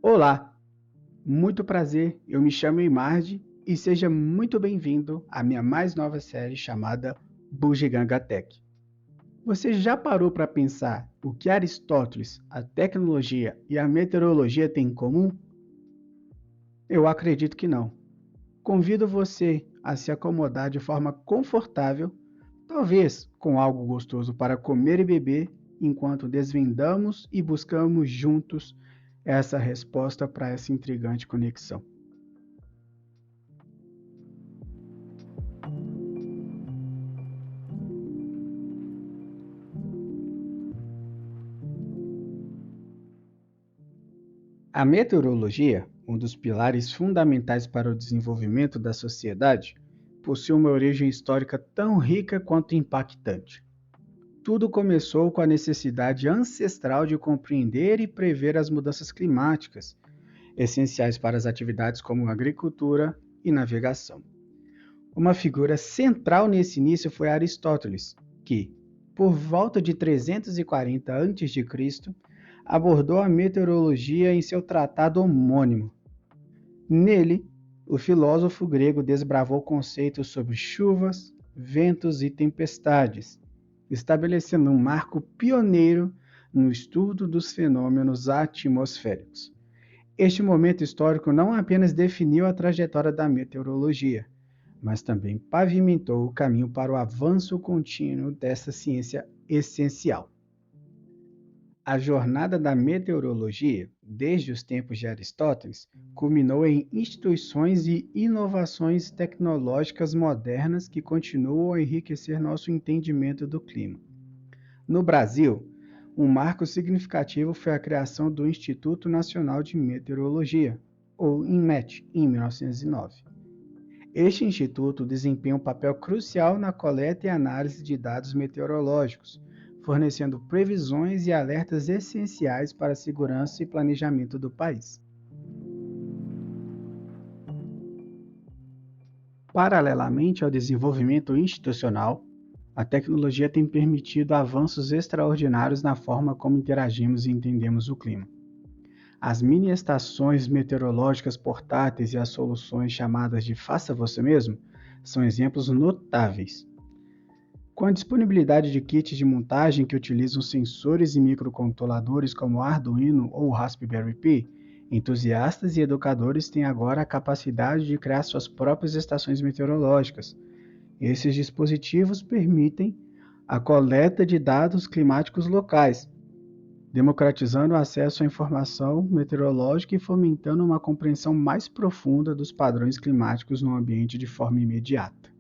Olá, muito prazer. Eu me chamo Imardi e seja muito bem-vindo à minha mais nova série chamada Bugiganga Tech. Você já parou para pensar o que Aristóteles, a tecnologia e a meteorologia têm em comum? Eu acredito que não. Convido você a se acomodar de forma confortável, talvez com algo gostoso para comer e beber, enquanto desvendamos e buscamos juntos essa resposta para essa intrigante conexão. A meteorologia, um dos pilares fundamentais para o desenvolvimento da sociedade, possui uma origem histórica tão rica quanto impactante. Tudo começou com a necessidade ancestral de compreender e prever as mudanças climáticas, essenciais para as atividades como agricultura e navegação. Uma figura central nesse início foi Aristóteles, que, por volta de 340 a.C., abordou a meteorologia em seu tratado homônimo. Nele, o filósofo grego desbravou conceitos sobre chuvas, ventos e tempestades, estabelecendo um marco pioneiro no estudo dos fenômenos atmosféricos. Este momento histórico não apenas definiu a trajetória da meteorologia, mas também pavimentou o caminho para o avanço contínuo dessa ciência essencial. A jornada da meteorologia, desde os tempos de Aristóteles, culminou em instituições e inovações tecnológicas modernas que continuam a enriquecer nosso entendimento do clima. No Brasil, um marco significativo foi a criação do Instituto Nacional de Meteorologia, ou INMET, em 1909. Este instituto desempenha um papel crucial na coleta e análise de dados meteorológicos, fornecendo previsões e alertas essenciais para a segurança e planejamento do país. Paralelamente ao desenvolvimento institucional, a tecnologia tem permitido avanços extraordinários na forma como interagimos e entendemos o clima. As mini-estações meteorológicas portáteis e as soluções chamadas de Faça Você Mesmo são exemplos notáveis. Com a disponibilidade de kits de montagem que utilizam sensores e microcontroladores como o Arduino ou o Raspberry Pi, entusiastas e educadores têm agora a capacidade de criar suas próprias estações meteorológicas. Esses dispositivos permitem a coleta de dados climáticos locais, democratizando o acesso à informação meteorológica e fomentando uma compreensão mais profunda dos padrões climáticos no ambiente de forma imediata.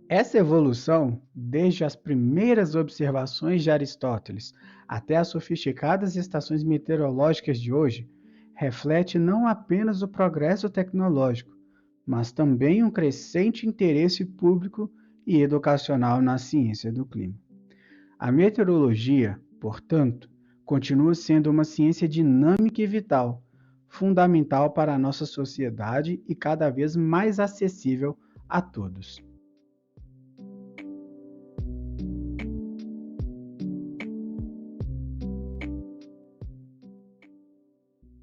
Essa evolução, desde as primeiras observações de Aristóteles até as sofisticadas estações meteorológicas de hoje, reflete não apenas o progresso tecnológico, mas também um crescente interesse público e educacional na ciência do clima. A meteorologia, portanto, continua sendo uma ciência dinâmica e vital, fundamental para a nossa sociedade e cada vez mais acessível a todos.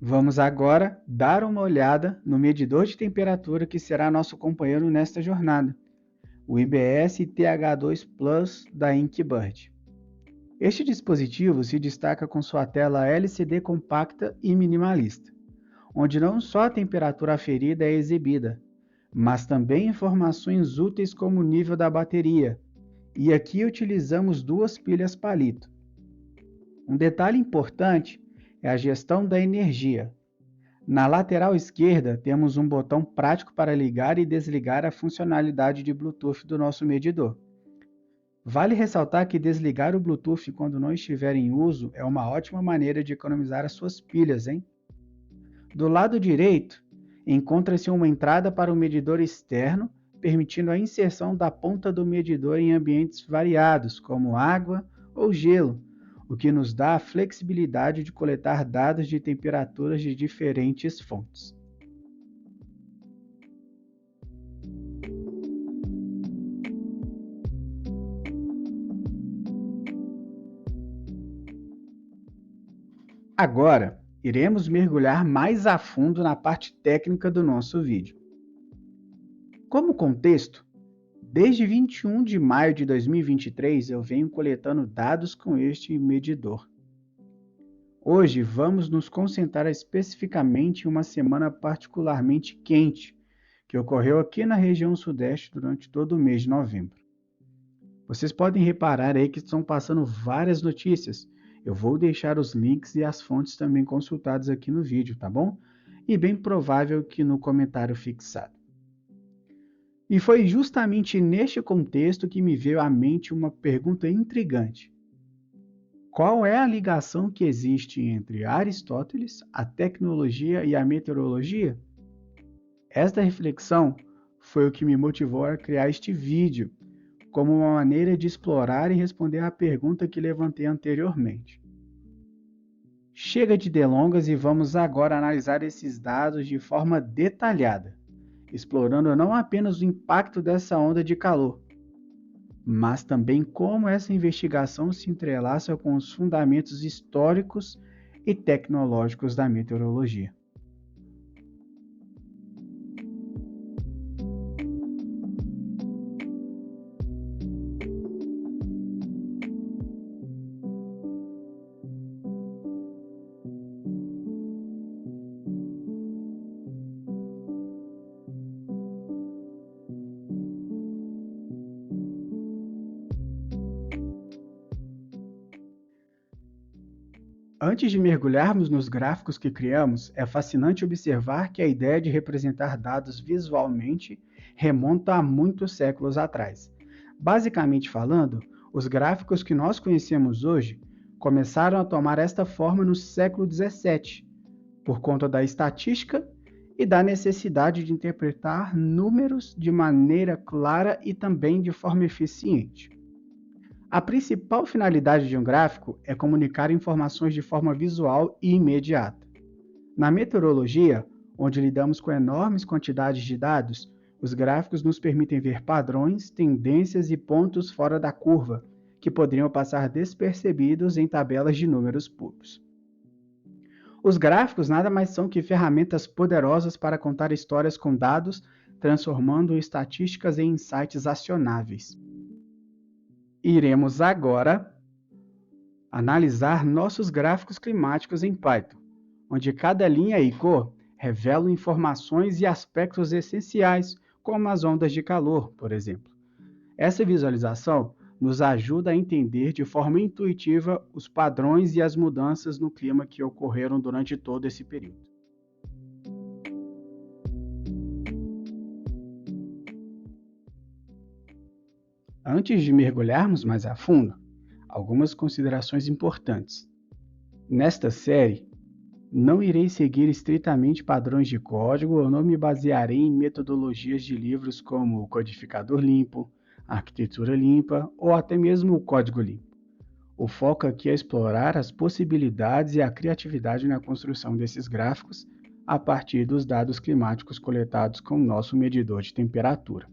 Vamos agora dar uma olhada no medidor de temperatura que será nosso companheiro nesta jornada, o IBS TH2 Plus da Inkbird. Este dispositivo se destaca com sua tela LCD compacta e minimalista, onde não só a temperatura aferida é exibida, mas também informações úteis como o nível da bateria, e aqui utilizamos duas pilhas palito. Um detalhe importante é a gestão da energia. Na lateral esquerda, temos um botão prático para ligar e desligar a funcionalidade de Bluetooth do nosso medidor. Vale ressaltar que desligar o Bluetooth quando não estiver em uso é uma ótima maneira de economizar as suas pilhas, hein? Do lado direito, encontra-se uma entrada para o medidor externo, permitindo a inserção da ponta do medidor em ambientes variados, como água ou gelo, o que nos dá a flexibilidade de coletar dados de temperaturas de diferentes fontes. Agora, iremos mergulhar mais a fundo na parte técnica do nosso vídeo. Como contexto, desde 21 de maio de 2023 eu venho coletando dados com este medidor. Hoje vamos nos concentrar especificamente em uma semana particularmente quente, que ocorreu aqui na região sudeste durante todo o mês de novembro. Vocês podem reparar aí que estão passando várias notícias. Eu vou deixar os links e as fontes também consultados aqui no vídeo, tá bom? E bem provável que no comentário fixado. E foi justamente neste contexto que me veio à mente uma pergunta intrigante. Qual é a ligação que existe entre Aristóteles, a tecnologia e a meteorologia? Esta reflexão foi o que me motivou a criar este vídeo, como uma maneira de explorar e responder à pergunta que levantei anteriormente. Chega de delongas e vamos agora analisar esses dados de forma detalhada, explorando não apenas o impacto dessa onda de calor, mas também como essa investigação se entrelaça com os fundamentos históricos e tecnológicos da meteorologia. Antes de mergulharmos nos gráficos que criamos, é fascinante observar que a ideia de representar dados visualmente remonta a muitos séculos atrás. Basicamente falando, os gráficos que nós conhecemos hoje começaram a tomar esta forma no século XVII, por conta da estatística e da necessidade de interpretar números de maneira clara e também de forma eficiente. A principal finalidade de um gráfico é comunicar informações de forma visual e imediata. Na meteorologia, onde lidamos com enormes quantidades de dados, os gráficos nos permitem ver padrões, tendências e pontos fora da curva, que poderiam passar despercebidos em tabelas de números puros. Os gráficos nada mais são que ferramentas poderosas para contar histórias com dados, transformando estatísticas em insights acionáveis. Iremos agora analisar nossos gráficos climáticos em Python, onde cada linha e cor revelam informações e aspectos essenciais, como as ondas de calor, por exemplo. Essa visualização nos ajuda a entender de forma intuitiva os padrões e as mudanças no clima que ocorreram durante todo esse período. Antes de mergulharmos mais a fundo, algumas considerações importantes. Nesta série, não irei seguir estritamente padrões de código ou não me basearei em metodologias de livros como o codificador limpo, a arquitetura limpa ou até mesmo o código limpo. O foco aqui é explorar as possibilidades e a criatividade na construção desses gráficos a partir dos dados climáticos coletados com o nosso medidor de temperatura.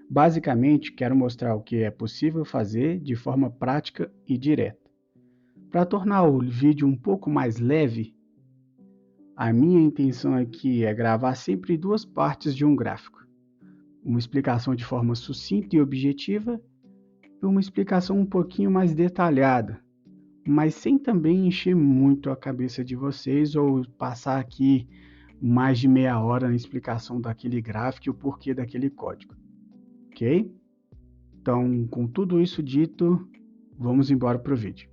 Basicamente, quero mostrar o que é possível fazer de forma prática e direta. Para tornar o vídeo um pouco mais leve, a minha intenção aqui é gravar sempre duas partes de um gráfico. Uma explicação de forma sucinta e objetiva e uma explicação um pouquinho mais detalhada, mas sem também encher muito a cabeça de vocês ou passar aqui mais de meia hora na explicação daquele gráfico e o porquê daquele código. Ok? Então, com tudo isso dito, vamos embora para o vídeo.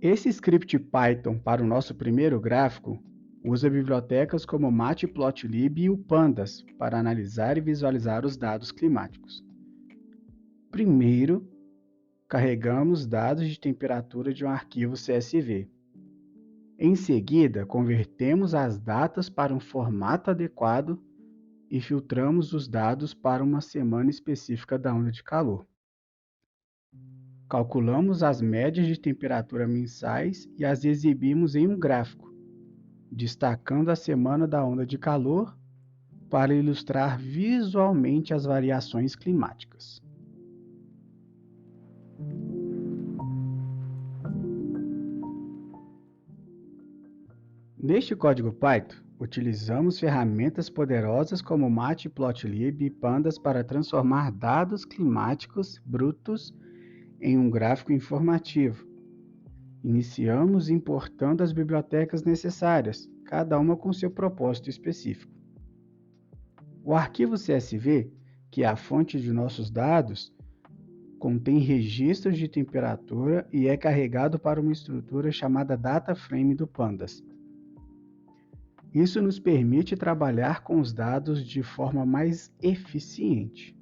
Esse script Python para o nosso primeiro gráfico usa bibliotecas como Matplotlib e o Pandas para analisar e visualizar os dados climáticos. Primeiro, carregamos dados de temperatura de um arquivo CSV. Em seguida, convertemos as datas para um formato adequado e filtramos os dados para uma semana específica da onda de calor. Calculamos as médias de temperatura mensais e as exibimos em um gráfico, destacando a semana da onda de calor para ilustrar visualmente as variações climáticas. Neste código Python, utilizamos ferramentas poderosas como Matplotlib e Pandas para transformar dados climáticos brutos em um gráfico informativo. Iniciamos importando as bibliotecas necessárias, cada uma com seu propósito específico. O arquivo CSV, que é a fonte de nossos dados, contém registros de temperatura e é carregado para uma estrutura chamada DataFrame do Pandas. Isso nos permite trabalhar com os dados de forma mais eficiente.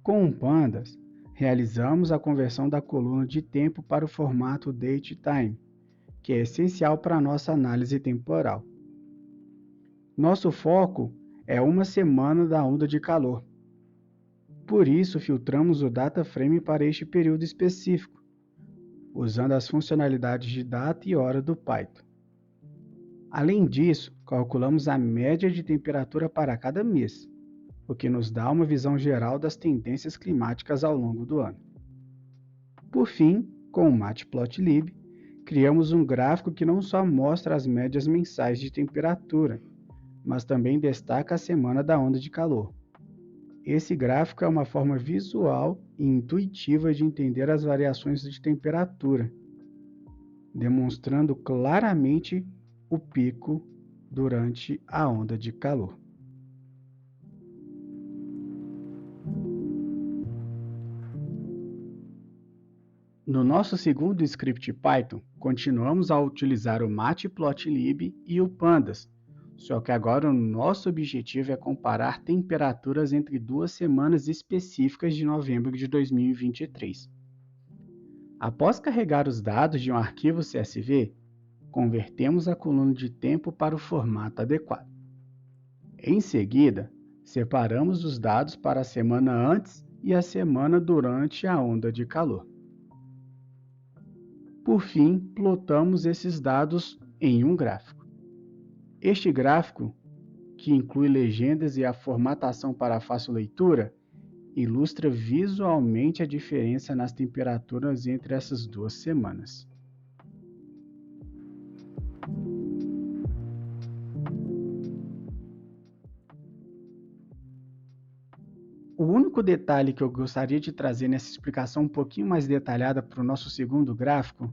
Com o Pandas, realizamos a conversão da coluna de tempo para o formato DateTime, que é essencial para a nossa análise temporal. Nosso foco é uma semana da onda de calor. Por isso, filtramos o DataFrame para este período específico, usando as funcionalidades de data e hora do Python. Além disso, calculamos a média de temperatura para cada mês, o que nos dá uma visão geral das tendências climáticas ao longo do ano. Por fim, com o Matplotlib, criamos um gráfico que não só mostra as médias mensais de temperatura, mas também destaca a semana da onda de calor. Esse gráfico é uma forma visual e intuitiva de entender as variações de temperatura, demonstrando claramente o pico durante a onda de calor. No nosso segundo script Python, continuamos a utilizar o Matplotlib e o Pandas, só que agora o nosso objetivo é comparar temperaturas entre 2 semanas específicas de novembro de 2023. Após carregar os dados de um arquivo CSV, convertemos a coluna de tempo para o formato adequado. Em seguida, separamos os dados para a semana antes e a semana durante a onda de calor. Por fim, plotamos esses dados em um gráfico. Este gráfico, que inclui legendas e a formatação para fácil leitura, ilustra visualmente a diferença nas temperaturas entre essas 2 semanas. O único detalhe que eu gostaria de trazer nessa explicação um pouquinho mais detalhada para o nosso segundo gráfico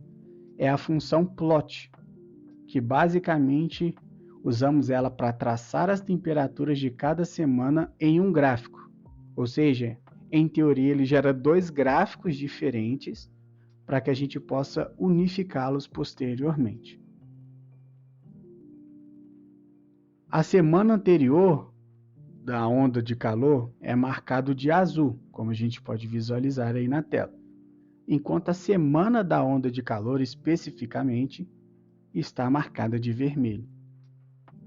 é a função plot, que basicamente usamos ela para traçar as temperaturas de cada semana em um gráfico. Ou seja, em teoria ele gera 2 gráficos diferentes para que a gente possa unificá-los posteriormente. A semana anterior da onda de calor é marcado de azul, como a gente pode visualizar aí na tela, enquanto a semana da onda de calor especificamente está marcada de vermelho.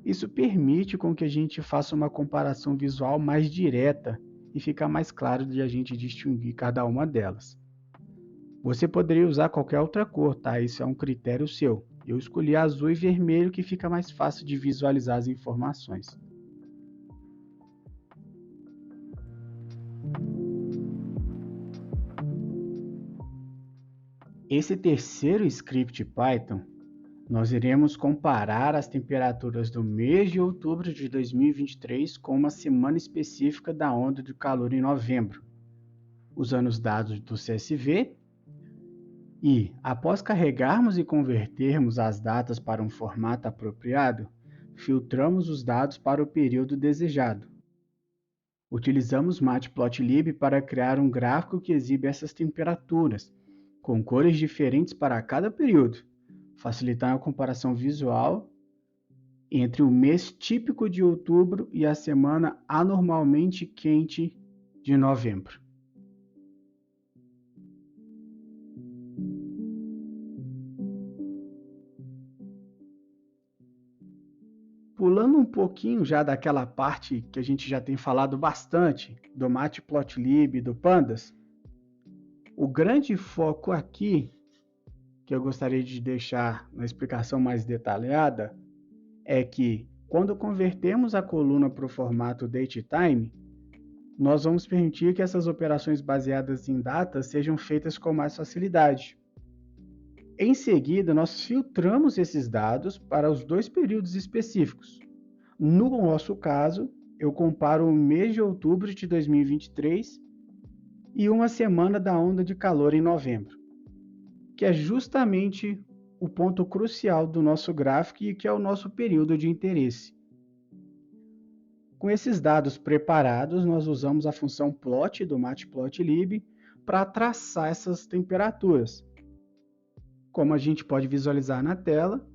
Isso permite com que a gente faça uma comparação visual mais direta e fica mais claro de a gente distinguir cada uma delas. Você poderia usar qualquer outra cor, tá? Isso é um critério seu. Eu escolhi azul e vermelho que fica mais fácil de visualizar as informações. Esse terceiro script Python, nós iremos comparar as temperaturas do mês de outubro de 2023 com uma semana específica da onda de calor em novembro, usando os dados do CSV e, após carregarmos e convertermos as datas para um formato apropriado, filtramos os dados para o período desejado. Utilizamos Matplotlib para criar um gráfico que exibe essas temperaturas, com cores diferentes para cada período, facilitando a comparação visual entre o mês típico de outubro e a semana anormalmente quente de novembro. Pulando um pouquinho já daquela parte que a gente já tem falado bastante, do Matplotlib, do Pandas, o grande foco aqui, que eu gostaria de deixar na explicação mais detalhada, é que quando convertemos a coluna para o formato datetime, nós vamos permitir que essas operações baseadas em datas sejam feitas com mais facilidade. Em seguida, nós filtramos esses dados para os dois períodos específicos. No nosso caso, eu comparo o mês de outubro de 2023 e uma semana da onda de calor em novembro, que é justamente o ponto crucial do nosso gráfico e que é o nosso período de interesse. Com esses dados preparados, nós usamos a função plot do Matplotlib para traçar essas temperaturas. Como a gente pode visualizar na tela,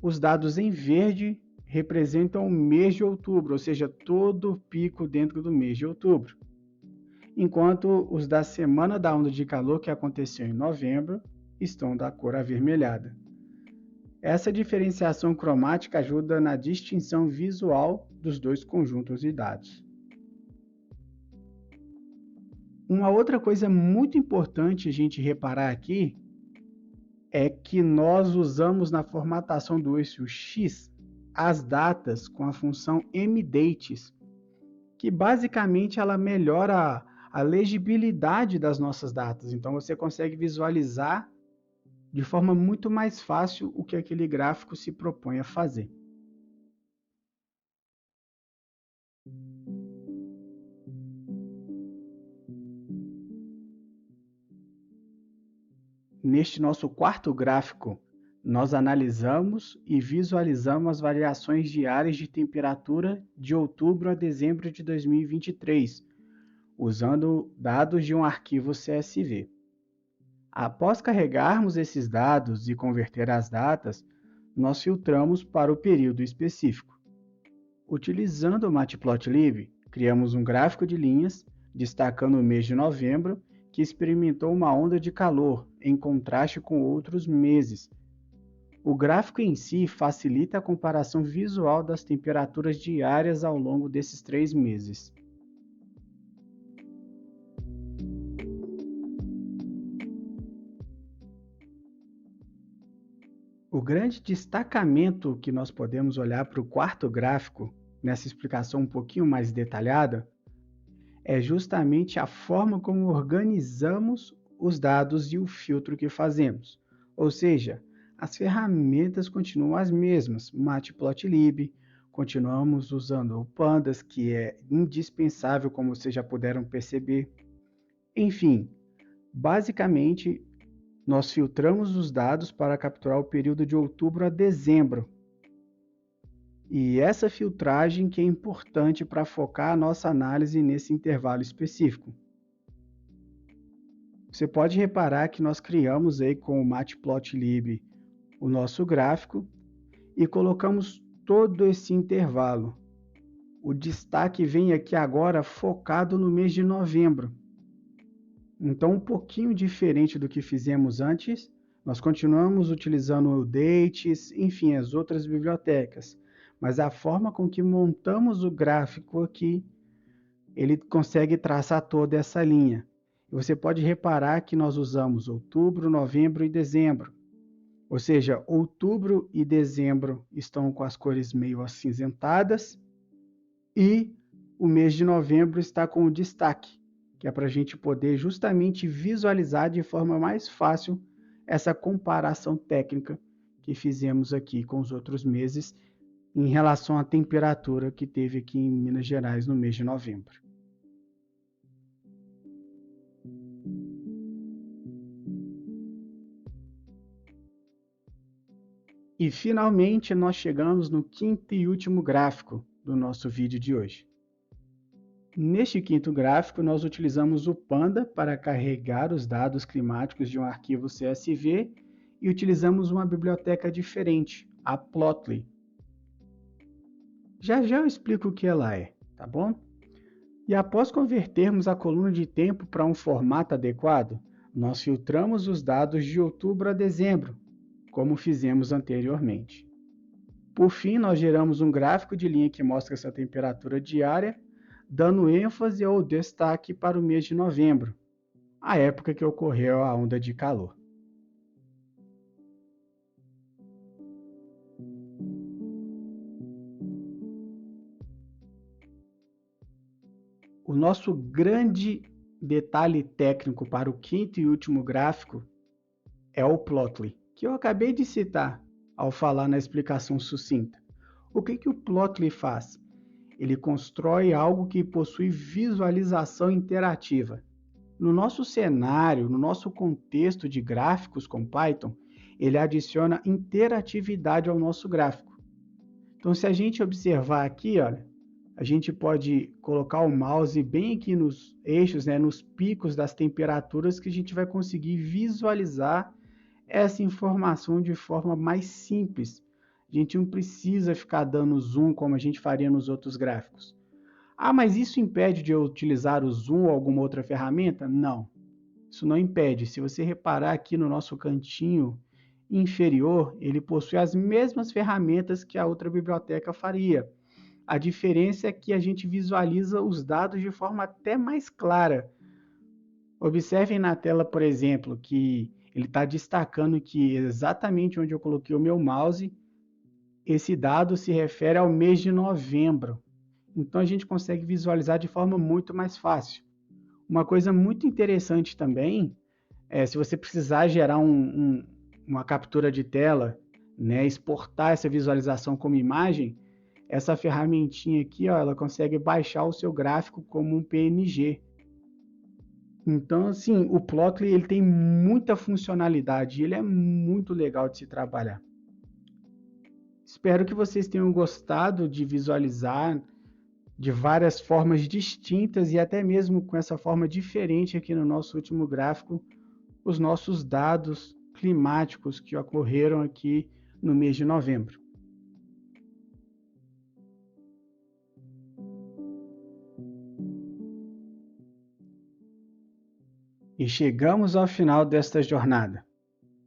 os dados em verde representam o mês de outubro, ou seja, todo o pico dentro do mês de outubro, enquanto os da semana da onda de calor, que aconteceu em novembro, estão da cor avermelhada. Essa diferenciação cromática ajuda na distinção visual dos dois conjuntos de dados. Uma outra coisa muito importante a gente reparar aqui é que nós usamos na formatação do eixo X as datas com a função mdates, que basicamente ela melhora a legibilidade das nossas datas. Então você consegue visualizar de forma muito mais fácil o que aquele gráfico se propõe a fazer. Neste nosso quarto gráfico, nós analisamos e visualizamos as variações diárias de temperatura de outubro a dezembro de 2023, usando dados de um arquivo CSV. Após carregarmos esses dados e converter as datas, nós filtramos para o período específico. Utilizando o Matplotlib, criamos um gráfico de linhas, destacando o mês de novembro, que experimentou uma onda de calor, em contraste com outros meses. O gráfico em si facilita a comparação visual das temperaturas diárias ao longo desses 3 meses. O grande destacamento que nós podemos olhar para o quarto gráfico, nessa explicação um pouquinho mais detalhada, é justamente a forma como organizamos os dados e o filtro que fazemos. Ou seja, as ferramentas continuam as mesmas, Matplotlib, continuamos usando o Pandas, que é indispensável, como vocês já puderam perceber. Enfim, basicamente, nós filtramos os dados para capturar o período de outubro a dezembro. E essa filtragem que é importante para focar a nossa análise nesse intervalo específico. Você pode reparar que nós criamos aí com o Matplotlib o nosso gráfico e colocamos todo esse intervalo. O destaque vem aqui agora focado no mês de novembro. Então, um pouquinho diferente do que fizemos antes, nós continuamos utilizando o Dates, enfim, as outras bibliotecas. Mas a forma com que montamos o gráfico aqui, ele consegue traçar toda essa linha. E você pode reparar que nós usamos outubro, novembro e dezembro. Ou seja, outubro e dezembro estão com as cores meio acinzentadas e o mês de novembro está com o destaque, que é para a gente poder justamente visualizar de forma mais fácil essa comparação técnica que fizemos aqui com os outros meses em relação à temperatura que teve aqui em Minas Gerais no mês de novembro. E finalmente nós chegamos no quinto e último gráfico do nosso vídeo de hoje. Neste quinto gráfico, nós utilizamos o Panda para carregar os dados climáticos de um arquivo CSV e utilizamos uma biblioteca diferente, a Plotly. Já já eu explico o que ela é, tá bom? E após convertermos a coluna de tempo para um formato adequado, nós filtramos os dados de outubro a dezembro, como fizemos anteriormente. Por fim, nós geramos um gráfico de linha que mostra essa temperatura diária, dando ênfase ou destaque para o mês de novembro, a época que ocorreu a onda de calor. O nosso grande detalhe técnico para o quinto e último gráfico é o Plotly, que eu acabei de citar ao falar na explicação sucinta. O que o Plotly faz? Ele constrói algo que possui visualização interativa. No nosso cenário, no nosso contexto de gráficos com Python, ele adiciona interatividade ao nosso gráfico. Então, se a gente observar aqui, olha, a gente pode colocar o mouse bem aqui nos eixos, né, nos picos das temperaturas, que a gente vai conseguir visualizar essa informação de forma mais simples. A gente não precisa ficar dando zoom como a gente faria nos outros gráficos. Ah, mas isso impede de eu utilizar o zoom ou alguma outra ferramenta? Não, isso não impede. Se você reparar aqui no nosso cantinho inferior, ele possui as mesmas ferramentas que a outra biblioteca faria. A diferença é que a gente visualiza os dados de forma até mais clara. Observem na tela, por exemplo, que ele está destacando que exatamente onde eu coloquei o meu mouse, esse dado se refere ao mês de novembro. Então a gente consegue visualizar de forma muito mais fácil. Uma coisa muito interessante também é se você precisar gerar uma captura de tela, né, exportar essa visualização como imagem, essa ferramentinha aqui, ó, ela consegue baixar o seu gráfico como um PNG. Então, assim, o Plotly ele tem muita funcionalidade e ele é muito legal de se trabalhar. Espero que vocês tenham gostado de visualizar de várias formas distintas e até mesmo com essa forma diferente aqui no nosso último gráfico, os nossos dados climáticos que ocorreram aqui no mês de novembro. E chegamos ao final desta jornada.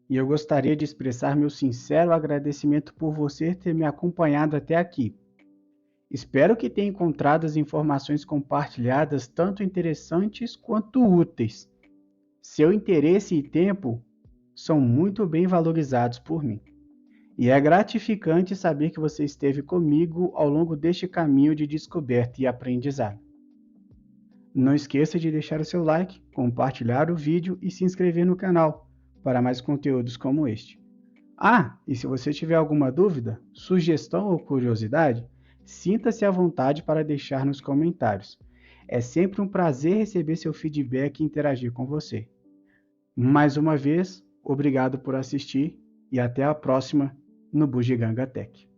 E eu gostaria de expressar meu sincero agradecimento por você ter me acompanhado até aqui. Espero que tenha encontrado as informações compartilhadas tanto interessantes quanto úteis. Seu interesse e tempo são muito bem valorizados por mim. E é gratificante saber que você esteve comigo ao longo deste caminho de descoberta e aprendizado. Não esqueça de deixar o seu like, compartilhar o vídeo e se inscrever no canal para mais conteúdos como este. Ah, e se você tiver alguma dúvida, sugestão ou curiosidade, sinta-se à vontade para deixar nos comentários. É sempre um prazer receber seu feedback e interagir com você. Mais uma vez, obrigado por assistir e até a próxima no Bugiganga Tech.